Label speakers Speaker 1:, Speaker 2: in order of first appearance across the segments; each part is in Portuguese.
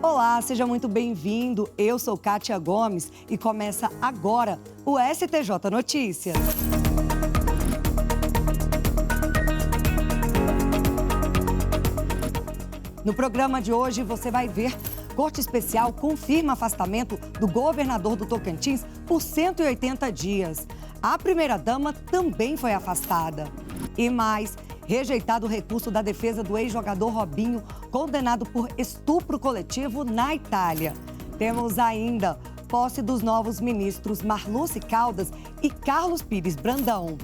Speaker 1: Olá, seja muito bem-vindo. Eu sou Kátia Gomes e começa agora o STJ Notícias. No programa de hoje você vai ver: Corte Especial confirma afastamento do governador do Tocantins por 180 dias. A primeira-dama também foi afastada. E mais, rejeitado o recurso da defesa do ex-jogador Robinho, condenado por estupro coletivo na Itália. Temos ainda posse dos novos ministros Marluce Caldas e Carlos Pires Brandão.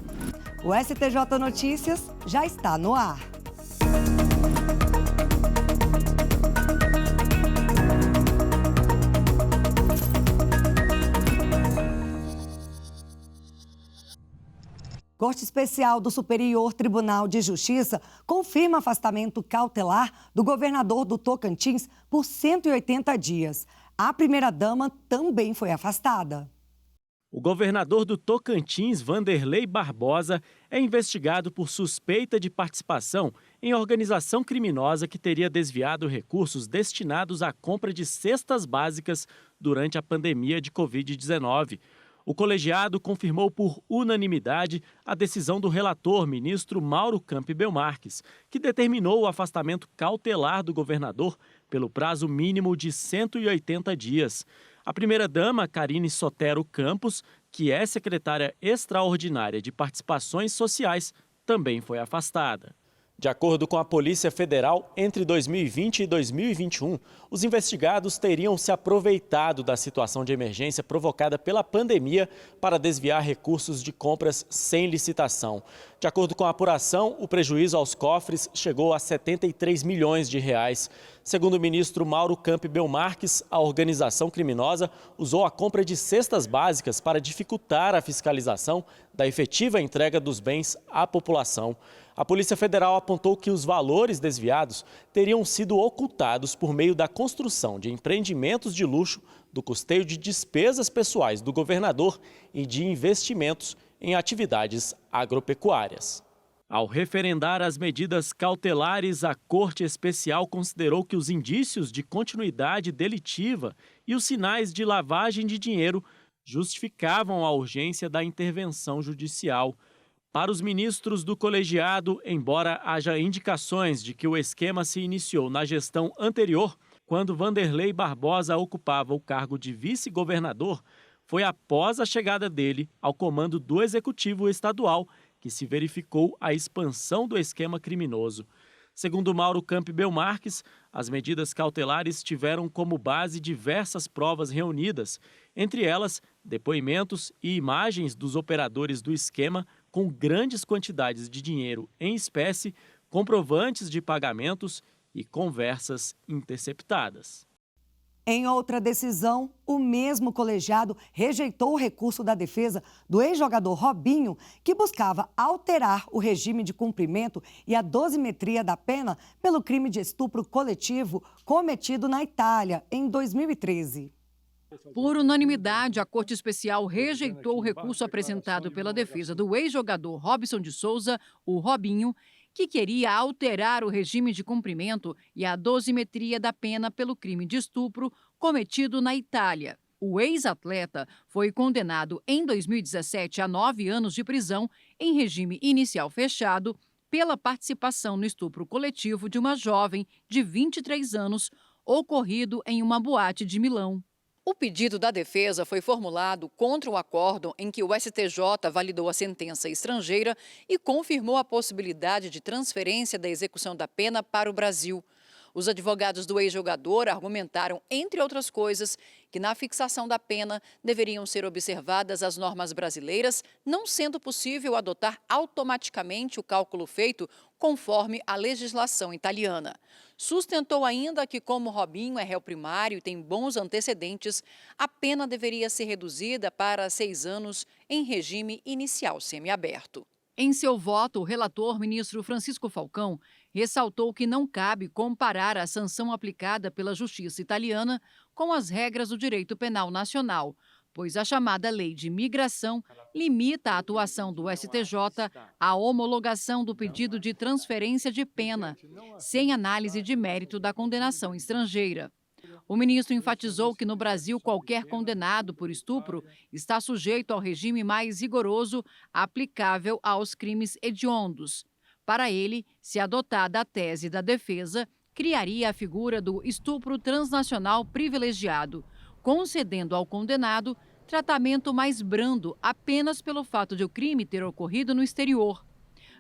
Speaker 1: O STJ Notícias já está no ar. Corte Especial do Superior Tribunal de Justiça confirma afastamento cautelar do governador do Tocantins por 180 dias. A primeira-dama também foi afastada.
Speaker 2: O governador do Tocantins, Wanderley Barbosa, é investigado por suspeita de participação em organização criminosa que teria desviado recursos destinados à compra de cestas básicas durante a pandemia de Covid-19. O colegiado confirmou por unanimidade a decisão do relator, ministro Mauro Campbell Marques, que determinou o afastamento cautelar do governador pelo prazo mínimo de 180 dias. A primeira-dama, Carine Sotero Campos, que é secretária extraordinária de Participações Sociais, também foi afastada. De acordo com a Polícia Federal, entre 2020 e 2021, os investigados teriam se aproveitado da situação de emergência provocada pela pandemia para desviar recursos de compras sem licitação. De acordo com a apuração, o prejuízo aos cofres chegou a 73 milhões de reais. Segundo o ministro Mauro Campbell Marques, a organização criminosa usou a compra de cestas básicas para dificultar a fiscalização da efetiva entrega dos bens à população. A Polícia Federal apontou que os valores desviados teriam sido ocultados por meio da construção de empreendimentos de luxo, do custeio de despesas pessoais do governador e de investimentos em atividades agropecuárias. Ao referendar as medidas cautelares, a Corte Especial considerou que os indícios de continuidade delitiva e os sinais de lavagem de dinheiro justificavam a urgência da intervenção judicial. Para os ministros do colegiado, embora haja indicações de que o esquema se iniciou na gestão anterior, quando Wanderley Barbosa ocupava o cargo de vice-governador, foi após a chegada dele ao comando do Executivo Estadual que se verificou a expansão do esquema criminoso. Segundo Mauro Campbell Marques, as medidas cautelares tiveram como base diversas provas reunidas, entre elas depoimentos e imagens dos operadores do esquema com grandes quantidades de dinheiro em espécie, comprovantes de pagamentos e conversas interceptadas.
Speaker 1: Em outra decisão, o mesmo colegiado rejeitou o recurso da defesa do ex-jogador Robinho, que buscava alterar o regime de cumprimento e a dosimetria da pena pelo crime de estupro coletivo cometido na Itália em 2013.
Speaker 3: Por unanimidade, a Corte Especial rejeitou o recurso apresentado pela defesa do ex-jogador Robson de Souza, o Robinho, que queria alterar o regime de cumprimento e a dosimetria da pena pelo crime de estupro cometido na Itália. O ex-atleta foi condenado em 2017 a 9 anos de prisão em regime inicial fechado pela participação no estupro coletivo de uma jovem de 23 anos, ocorrido em uma boate de Milão. O pedido da defesa foi formulado contra o acórdão em que o STJ validou a sentença estrangeira e confirmou a possibilidade de transferência da execução da pena para o Brasil. Os advogados do ex-jogador argumentaram, entre outras coisas, que na fixação da pena deveriam ser observadas as normas brasileiras, não sendo possível adotar automaticamente o cálculo feito conforme a legislação italiana. Sustentou ainda que, como Robinho é réu primário e tem bons antecedentes, a pena deveria ser reduzida para 6 anos em regime inicial semiaberto. Em seu voto, o relator, ministro Francisco Falcão, ressaltou que não cabe comparar a sanção aplicada pela Justiça italiana com as regras do direito penal nacional, pois a chamada Lei de Migração limita a atuação do STJ à homologação do pedido de transferência de pena, sem análise de mérito da condenação estrangeira. O ministro enfatizou que no Brasil qualquer condenado por estupro está sujeito ao regime mais rigoroso aplicável aos crimes hediondos. Para ele, se adotada a tese da defesa, criaria a figura do estupro transnacional privilegiado, concedendo ao condenado tratamento mais brando apenas pelo fato de o crime ter ocorrido no exterior.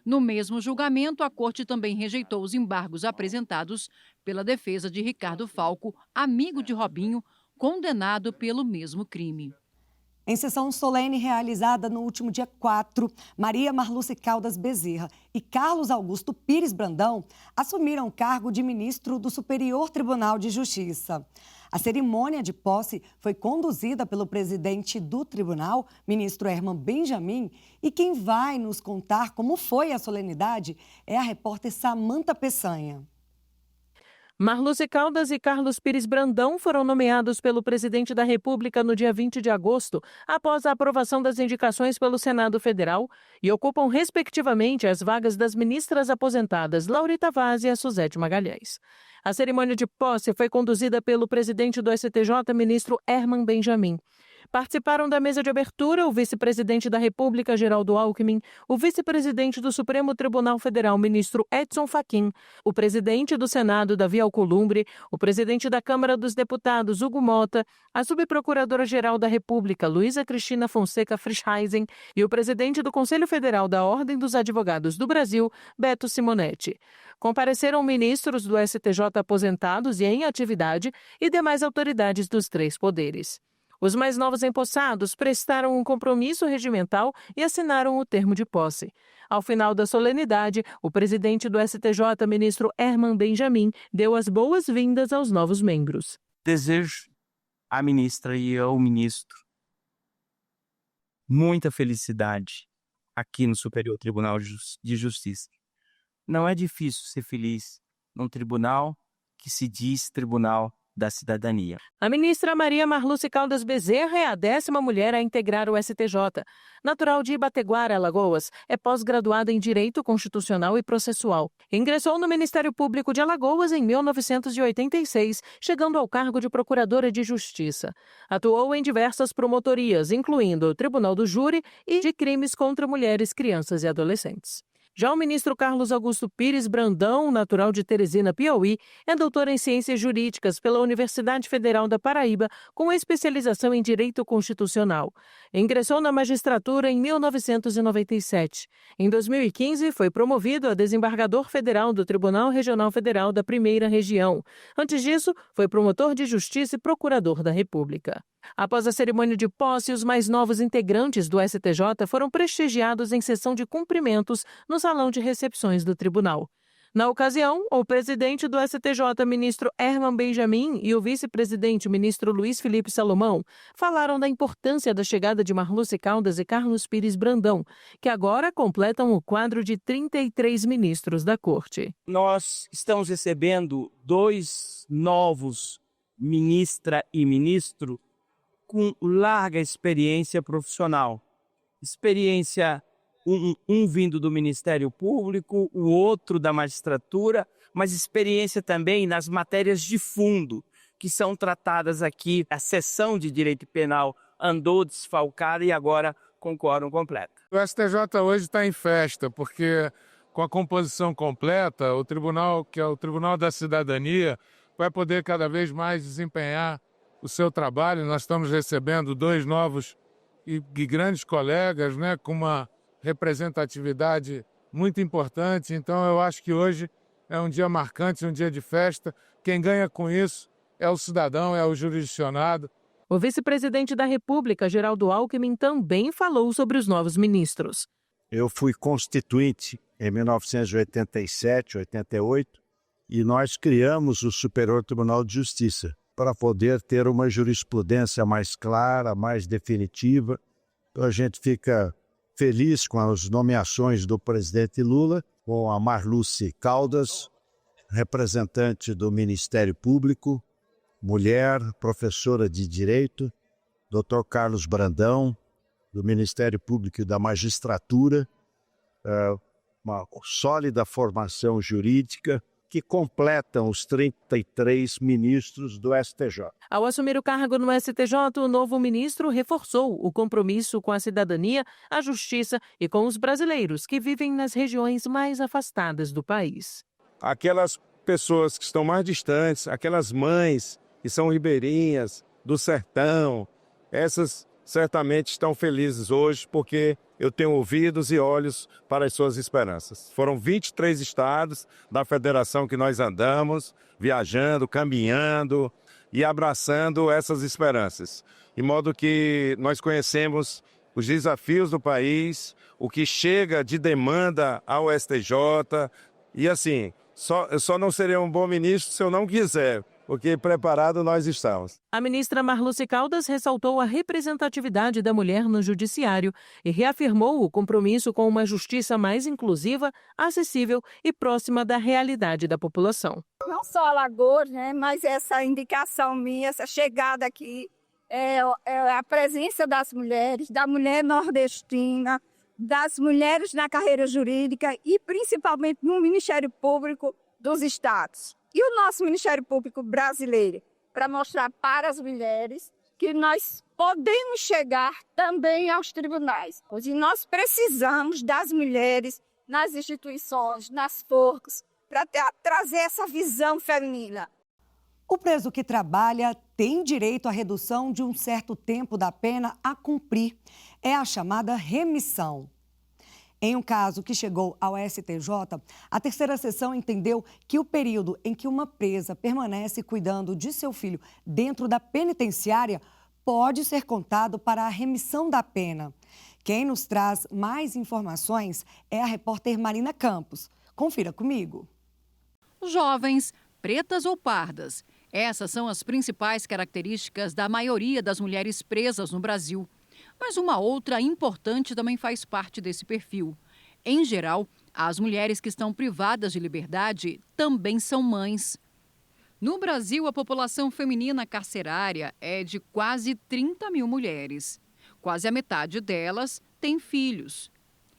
Speaker 3: No mesmo julgamento, a Corte também rejeitou os embargos apresentados pela defesa de Ricardo Falco, amigo de Robinho, condenado pelo mesmo crime.
Speaker 1: Em sessão solene realizada no último dia 4, Maria Marluce Caldas Bezerra e Carlos Augusto Pires Brandão assumiram o cargo de ministro do Superior Tribunal de Justiça. A cerimônia de posse foi conduzida pelo presidente do tribunal, ministro Herman Benjamin, e quem vai nos contar como foi a solenidade é a repórter Samanta Peçanha.
Speaker 4: Marluce Caldas e Carlos Pires Brandão foram nomeados pelo presidente da República no dia 20 de agosto, após a aprovação das indicações pelo Senado Federal, e ocupam, respectivamente, as vagas das ministras aposentadas Laurita Vaz e a Suzete Magalhães. A cerimônia de posse foi conduzida pelo presidente do STJ, ministro Herman Benjamin. Participaram da mesa de abertura o vice-presidente da República, Geraldo Alckmin, o vice-presidente do Supremo Tribunal Federal, ministro Edson Fachin, o presidente do Senado, Davi Alcolumbre, o presidente da Câmara dos Deputados, Hugo Mota, a subprocuradora-geral da República, Luísa Cristina Fonseca Frischheisen, e o presidente do Conselho Federal da Ordem dos Advogados do Brasil, Beto Simonetti. Compareceram ministros do STJ aposentados e em atividade e demais autoridades dos três poderes. Os mais novos empossados prestaram um compromisso regimental e assinaram o termo de posse. Ao final da solenidade, o presidente do STJ, ministro Herman Benjamin, deu as boas-vindas aos novos membros.
Speaker 5: Desejo à ministra e ao ministro muita felicidade aqui no Superior Tribunal de Justiça. Não é difícil ser feliz num tribunal que se diz Tribunal da Cidadania.
Speaker 4: A ministra Maria Marluce Caldas Bezerra é a 10ª mulher a integrar o STJ. Natural de Ibateguara, Alagoas, é pós-graduada em Direito Constitucional e Processual. Ingressou no Ministério Público de Alagoas em 1986, chegando ao cargo de Procuradora de Justiça. Atuou em diversas promotorias, incluindo o Tribunal do Júri e de Crimes contra Mulheres, Crianças e Adolescentes. Já o ministro Carlos Augusto Pires Brandão, natural de Teresina, Piauí, é doutor em Ciências Jurídicas pela Universidade Federal da Paraíba, com especialização em Direito Constitucional. Ingressou na magistratura em 1997. Em 2015, foi promovido a desembargador federal do Tribunal Regional Federal da Primeira Região. Antes disso, foi promotor de Justiça e procurador da República. Após a cerimônia de posse, os mais novos integrantes do STJ foram prestigiados em sessão de cumprimentos no salão de recepções do tribunal. Na ocasião, o presidente do STJ, ministro Herman Benjamin, e o vice-presidente, ministro Luiz Felipe Salomão, falaram da importância da chegada de Marluce Caldas e Carlos Pires Brandão, que agora completam o quadro de 33 ministros da Corte.
Speaker 5: Nós estamos recebendo 2 novos ministra e ministro com larga experiência profissional. Experiência, um vindo do Ministério Público, o outro da magistratura, mas experiência também nas matérias de fundo, que são tratadas aqui. A seção de Direito Penal andou desfalcada e agora com quórum completo.
Speaker 6: O STJ hoje está em festa, porque com a composição completa, o tribunal, que é o Tribunal da Cidadania, vai poder cada vez mais desempenhar o seu trabalho. Nós estamos recebendo 2 novos e grandes colegas, né, com uma representatividade muito importante. Então, eu acho que hoje é um dia marcante, um dia de festa. Quem ganha com isso é o cidadão, é o jurisdicionado.
Speaker 4: O vice-presidente da República, Geraldo Alckmin, também falou sobre os novos ministros.
Speaker 7: Eu fui constituinte em 1987, 88, e nós criamos o Superior Tribunal de Justiça para poder ter uma jurisprudência mais clara, mais definitiva. Então a gente fica feliz com as nomeações do presidente Lula, com a Marluce Caldas, representante do Ministério Público, mulher, professora de Direito, Dr. Carlos Brandão, do Ministério Público e da Magistratura, uma sólida formação jurídica, que completam os 33 ministros do STJ.
Speaker 4: Ao assumir o cargo no STJ, o novo ministro reforçou o compromisso com a cidadania, a justiça e com os brasileiros que vivem nas regiões mais afastadas do país.
Speaker 8: Aquelas pessoas que estão mais distantes, aquelas mães que são ribeirinhas, do sertão, essas certamente estão felizes hoje porque eu tenho ouvidos e olhos para as suas esperanças. Foram 23 estados da federação que nós andamos, viajando, caminhando e abraçando essas esperanças. De modo que nós conhecemos os desafios do país, o que chega de demanda ao STJ e assim, eu só não serei um bom ministro se eu não quiser, porque preparado nós estamos.
Speaker 4: A ministra Marluce Caldas ressaltou a representatividade da mulher no judiciário e reafirmou o compromisso com uma justiça mais inclusiva, acessível e próxima da realidade da população.
Speaker 9: Não só Alagoas, né, mas essa indicação minha, essa chegada aqui, é a presença das mulheres, da mulher nordestina, das mulheres na carreira jurídica e principalmente no Ministério Público dos Estados. E o nosso Ministério Público brasileiro, para mostrar para as mulheres que nós podemos chegar também aos tribunais. Hoje nós precisamos das mulheres nas instituições, nas forcas, para trazer essa visão feminina.
Speaker 1: O preso que trabalha tem direito à redução de um certo tempo da pena a cumprir. É a chamada remissão. Em um caso que chegou ao STJ, a terceira sessão entendeu que o período em que uma presa permanece cuidando de seu filho dentro da penitenciária pode ser contado para a remissão da pena. Quem nos traz mais informações é a repórter Marina Campos. Confira comigo.
Speaker 3: Jovens, pretas ou pardas. Essas são as principais características da maioria das mulheres presas no Brasil. Mas uma outra importante também faz parte desse perfil. Em geral, as mulheres que estão privadas de liberdade também são mães. No Brasil, a população feminina carcerária é de quase 30 mil mulheres. Quase a metade delas tem filhos.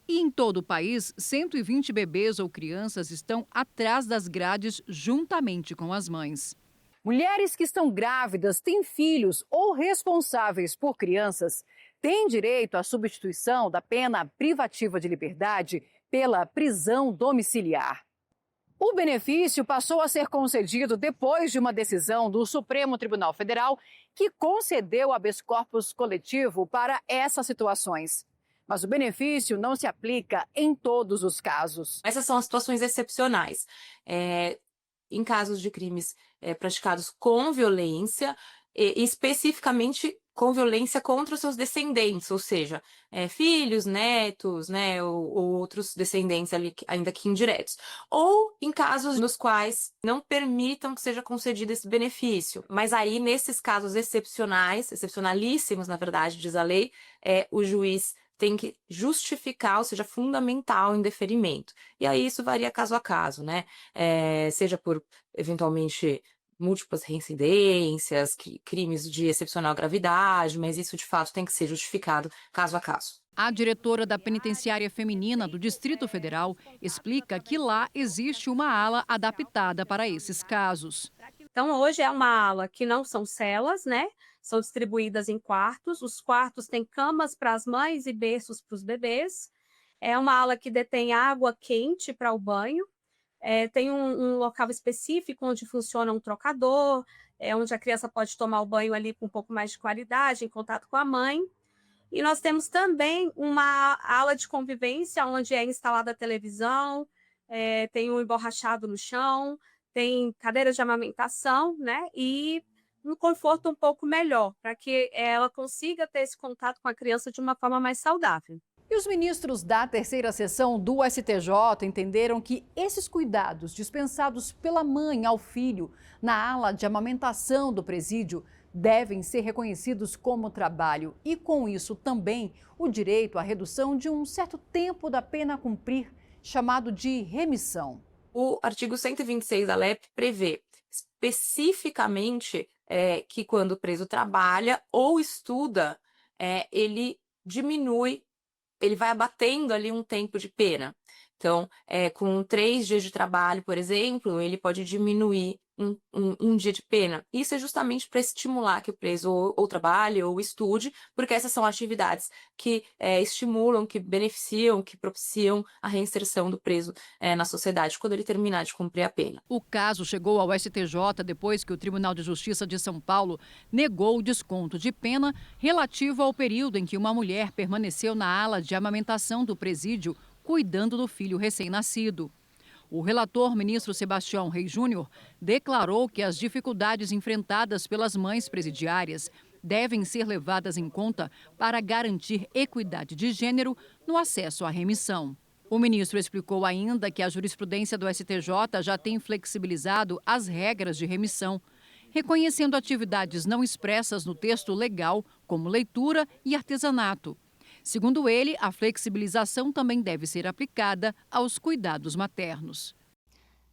Speaker 3: E em todo o país, 120 bebês ou crianças estão atrás das grades juntamente com as mães. Mulheres que estão grávidas, têm filhos ou responsáveis por crianças têm direito à substituição da pena privativa de liberdade pela prisão domiciliar. O benefício passou a ser concedido depois de uma decisão do Supremo Tribunal Federal que concedeu habeas corpus coletivo para essas situações. Mas o benefício não se aplica em todos os casos.
Speaker 10: Essas são as situações excepcionais. Em casos de crimes praticados com violência, especificamente com violência contra os seus descendentes, ou seja, filhos, netos, né, ou outros descendentes ali, ainda que indiretos. Ou em casos nos quais não permitam que seja concedido esse benefício. Mas aí, nesses casos excepcionais, excepcionalíssimos, na verdade, diz a lei, o juiz tem que justificar, ou seja, fundamental em deferimento. E aí isso varia caso a caso, né? Seja por, eventualmente, múltiplas reincidências, crimes de excepcional gravidade, mas isso, de fato, tem que ser justificado caso a caso.
Speaker 3: A diretora da Penitenciária Feminina do Distrito Federal explica que lá existe uma ala adaptada para esses casos.
Speaker 11: Então, hoje é uma ala que não são celas, né? São distribuídas em quartos. Os quartos têm camas para as mães e berços para os bebês. É uma ala que detém água quente para o banho. Tem um local específico onde funciona um trocador, onde a criança pode tomar o banho ali com um pouco mais de qualidade, em contato com a mãe. E nós temos também uma ala de convivência, onde é instalada a televisão, tem um emborrachado no chão, tem cadeiras de amamentação, né? E um conforto um pouco melhor, para que ela consiga ter esse contato com a criança de uma forma mais saudável.
Speaker 3: E os ministros da terceira sessão do STJ entenderam que esses cuidados dispensados pela mãe ao filho na ala de amamentação do presídio devem ser reconhecidos como trabalho e, com isso, também o direito à redução de um certo tempo da pena a cumprir, chamado de remissão.
Speaker 10: O artigo 126 da LEP prevê especificamente que quando o preso trabalha ou estuda, ele diminui, ele vai abatendo ali um tempo de pena. Então, com 3 dias de trabalho, por exemplo, ele pode diminuir um dia de pena. Isso é justamente para estimular que o preso ou trabalhe ou estude, porque essas são atividades que estimulam, que beneficiam, que propiciam a reinserção do preso na sociedade quando ele terminar de cumprir a pena.
Speaker 3: O caso chegou ao STJ depois que o Tribunal de Justiça de São Paulo negou o desconto de pena relativo ao período em que uma mulher permaneceu na ala de amamentação do presídio, cuidando do filho recém-nascido. O relator, ministro Sebastião Reis Júnior, declarou que as dificuldades enfrentadas pelas mães presidiárias devem ser levadas em conta para garantir equidade de gênero no acesso à remissão. O ministro explicou ainda que a jurisprudência do STJ já tem flexibilizado as regras de remissão, reconhecendo atividades não expressas no texto legal, como leitura e artesanato. Segundo ele, a flexibilização também deve ser aplicada aos cuidados maternos.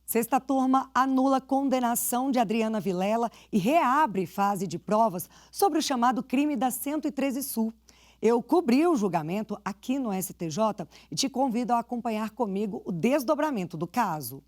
Speaker 1: Sexta turma anula condenação de Adriana Vilela e reabre fase de provas sobre o chamado crime da 113 Sul. Eu cobri o julgamento aqui no STJ e te convido a acompanhar comigo o desdobramento do caso.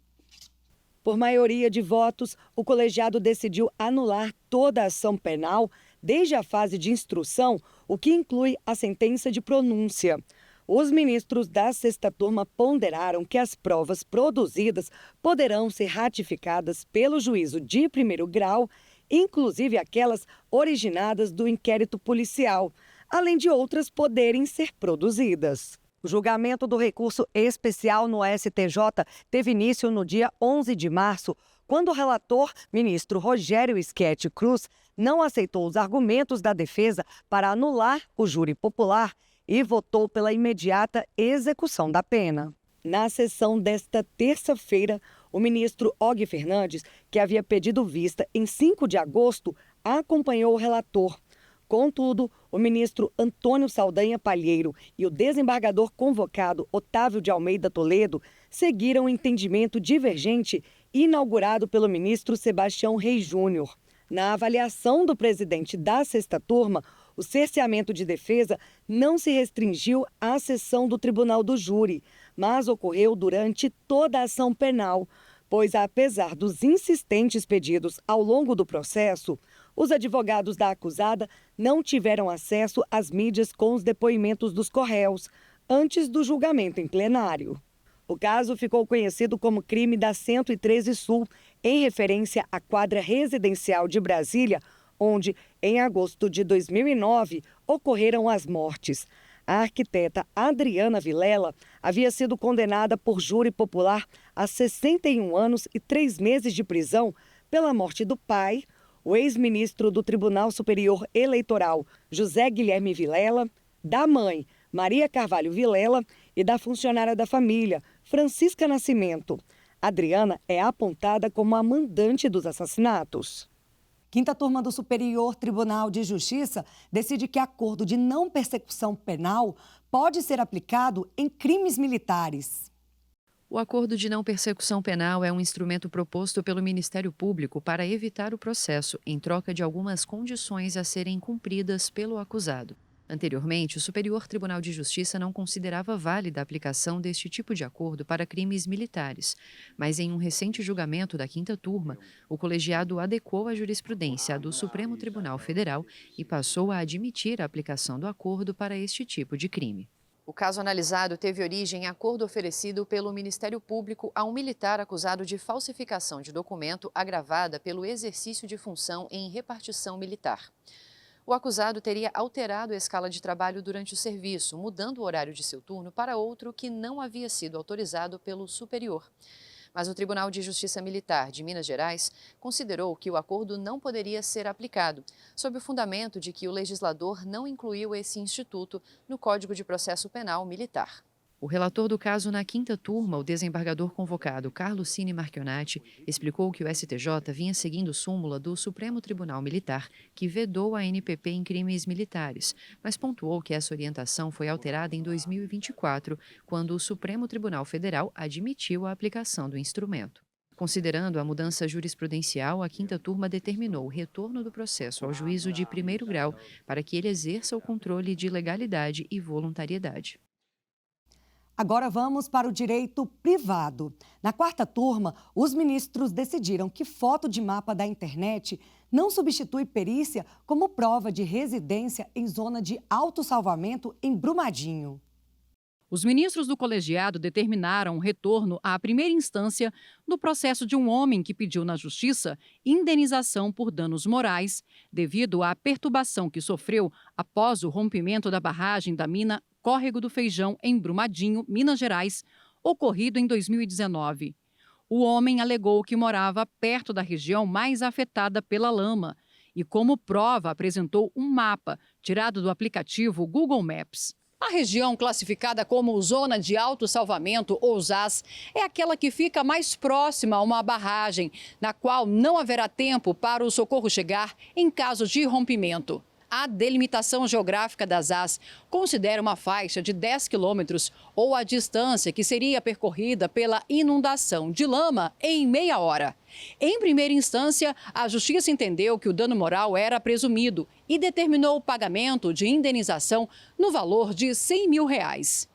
Speaker 1: Por maioria de votos, o colegiado decidiu anular toda a ação penal desde a fase de instrução, o que inclui a sentença de pronúncia. Os ministros da sexta turma ponderaram que as provas produzidas poderão ser ratificadas pelo juízo de primeiro grau, inclusive aquelas originadas do inquérito policial, além de outras poderem ser produzidas. O julgamento do recurso especial no STJ teve início no dia 11 de março, quando o relator, ministro Rogério Schetti Cruz, não aceitou os argumentos da defesa para anular o júri popular e votou pela imediata execução da pena. Na sessão desta terça-feira, o ministro Og Fernandes, que havia pedido vista em 5 de agosto, acompanhou o relator. Contudo, o ministro Antônio Saldanha Palheiro e o desembargador convocado Otávio de Almeida Toledo seguiram o entendimento divergente inaugurado pelo ministro Sebastião Reis Júnior. Na avaliação do presidente da sexta turma, o cerceamento de defesa não se restringiu à sessão do Tribunal do Júri, mas ocorreu durante toda a ação penal, pois, apesar dos insistentes pedidos ao longo do processo, os advogados da acusada não tiveram acesso às mídias com os depoimentos dos corréus antes do julgamento em plenário. O caso ficou conhecido como crime da 113 Sul, em referência à quadra residencial de Brasília, onde, em agosto de 2009, ocorreram as mortes. A arquiteta Adriana Vilela havia sido condenada por júri popular a 61 anos e 3 meses de prisão pela morte do pai, o ex-ministro do Tribunal Superior Eleitoral, José Guilherme Vilela, da mãe, Maria Carvalho Vilela, e da funcionária da família, Francisca Nascimento. Adriana é apontada como a mandante dos assassinatos. Quinta turma do Superior Tribunal de Justiça decide que acordo de não persecução penal pode ser aplicado em crimes militares.
Speaker 12: O acordo de não persecução penal é um instrumento proposto pelo Ministério Público para evitar o processo, em troca de algumas condições a serem cumpridas pelo acusado. Anteriormente, o Superior Tribunal de Justiça não considerava válida a aplicação deste tipo de acordo para crimes militares, mas em um recente julgamento da quinta turma, o colegiado adequou a jurisprudência do Supremo Tribunal Federal e passou a admitir a aplicação do acordo para este tipo de crime. O caso analisado teve origem em acordo oferecido pelo Ministério Público a um militar acusado de falsificação de documento agravada pelo exercício de função em repartição militar. O acusado teria alterado a escala de trabalho durante o serviço, mudando o horário de seu turno para outro que não havia sido autorizado pelo superior. Mas o Tribunal de Justiça Militar de Minas Gerais considerou que o acordo não poderia ser aplicado, sob o fundamento de que o legislador não incluiu esse instituto no Código de Processo Penal Militar. O relator do caso na quinta turma, o desembargador convocado Carlos Cine Marchionati, explicou que o STJ vinha seguindo súmula do Supremo Tribunal Militar, que vedou a NPP em crimes militares, mas pontuou que essa orientação foi alterada em 2024, quando o Supremo Tribunal Federal admitiu a aplicação do instrumento. Considerando a mudança jurisprudencial, a quinta turma determinou o retorno do processo ao juízo de primeiro grau para que ele exerça o controle de legalidade e voluntariedade.
Speaker 1: Agora vamos para o direito privado. Na quarta turma, os ministros decidiram que foto de mapa da internet não substitui perícia como prova de residência em zona de autossalvamento em Brumadinho.
Speaker 3: Os ministros do colegiado determinaram o retorno à primeira instância do processo de um homem que pediu na justiça indenização por danos morais devido à perturbação que sofreu após o rompimento da barragem da mina Córrego do Feijão, em Brumadinho, Minas Gerais, ocorrido em 2019. O homem alegou que morava perto da região mais afetada pela lama e, como prova, apresentou um mapa tirado do aplicativo Google Maps. A região classificada como Zona de Autossalvamento, ou ZAS, é aquela que fica mais próxima a uma barragem, na qual não haverá tempo para o socorro chegar em caso de rompimento. A delimitação geográfica das ZAS considera uma faixa de 10 quilômetros ou a distância que seria percorrida pela inundação de lama em meia hora. Em primeira instância, a Justiça entendeu que o dano moral era presumido e determinou o pagamento de indenização no valor de R$100 mil.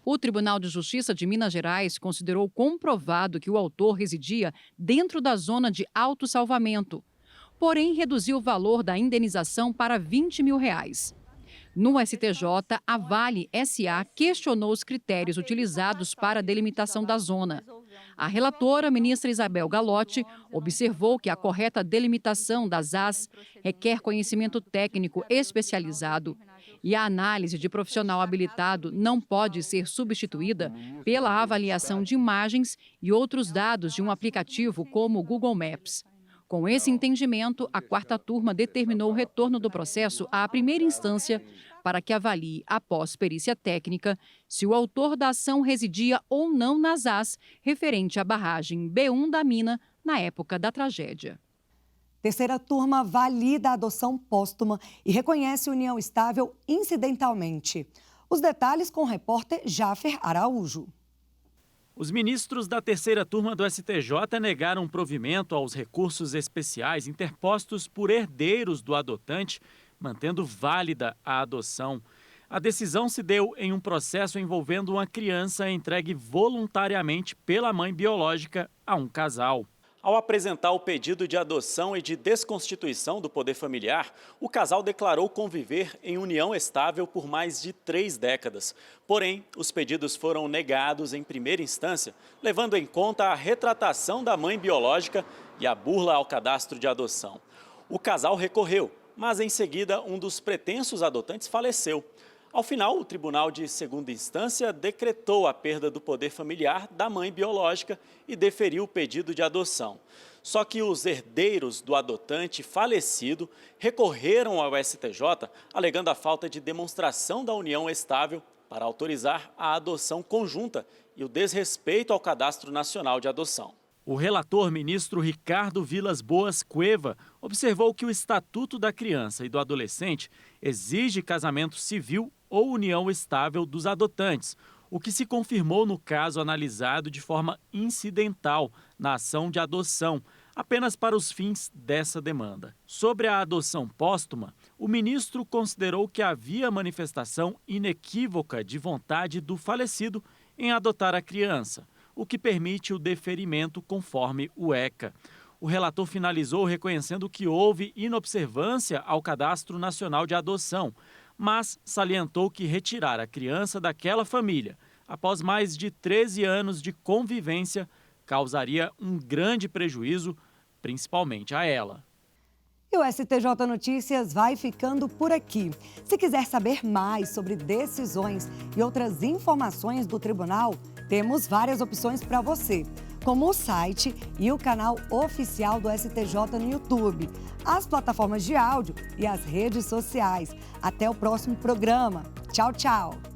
Speaker 3: O Tribunal de Justiça de Minas Gerais considerou comprovado que o autor residia dentro da zona de autossalvamento, porém reduziu o valor da indenização para R$20 mil. No STJ, a Vale SA questionou os critérios utilizados para a delimitação da zona. A relatora, ministra Isabel Galotti, observou que a correta delimitação das ZAS requer conhecimento técnico especializado e a análise de profissional habilitado não pode ser substituída pela avaliação de imagens e outros dados de um aplicativo como o Google Maps. Com esse entendimento, a quarta turma determinou o retorno do processo à primeira instância para que avalie, após perícia técnica, se o autor da ação residia ou não nas ZAS referente à barragem B1 da mina na época da tragédia.
Speaker 1: Terceira turma valida a adoção póstuma e reconhece união estável incidentalmente. Os detalhes com o repórter Jáfer Araújo.
Speaker 2: Os ministros da terceira turma do STJ negaram provimento aos recursos especiais interpostos por herdeiros do adotante, mantendo válida a adoção. A decisão se deu em um processo envolvendo uma criança entregue voluntariamente pela mãe biológica a um casal. Ao apresentar o pedido de adoção e de desconstituição do poder familiar, o casal declarou conviver em união estável por mais de 3 décadas. Porém, os pedidos foram negados em primeira instância, levando em conta a retratação da mãe biológica e a burla ao cadastro de adoção. O casal recorreu, mas em seguida um dos pretensos adotantes faleceu. Ao final, o Tribunal de Segunda Instância decretou a perda do poder familiar da mãe biológica e deferiu o pedido de adoção. Só que os herdeiros do adotante falecido recorreram ao STJ, alegando a falta de demonstração da união estável para autorizar a adoção conjunta e o desrespeito ao Cadastro Nacional de Adoção. O relator, ministro Ricardo Vilas Boas Cueva, observou que o Estatuto da Criança e do Adolescente exige casamento civil ou união estável dos adotantes, o que se confirmou no caso analisado de forma incidental na ação de adoção, apenas para os fins dessa demanda. Sobre a adoção póstuma, o ministro considerou que havia manifestação inequívoca de vontade do falecido em adotar a criança, o que permite o deferimento conforme o ECA. O relator finalizou reconhecendo que houve inobservância ao Cadastro Nacional de Adoção, mas salientou que retirar a criança daquela família, após mais de 13 anos de convivência, causaria um grande prejuízo, principalmente a ela.
Speaker 1: E o STJ Notícias vai ficando por aqui. Se quiser saber mais sobre decisões e outras informações do tribunal, temos várias opções para você, como o site e o canal oficial do STJ no YouTube, as plataformas de áudio e as redes sociais. Até o próximo programa. Tchau, tchau!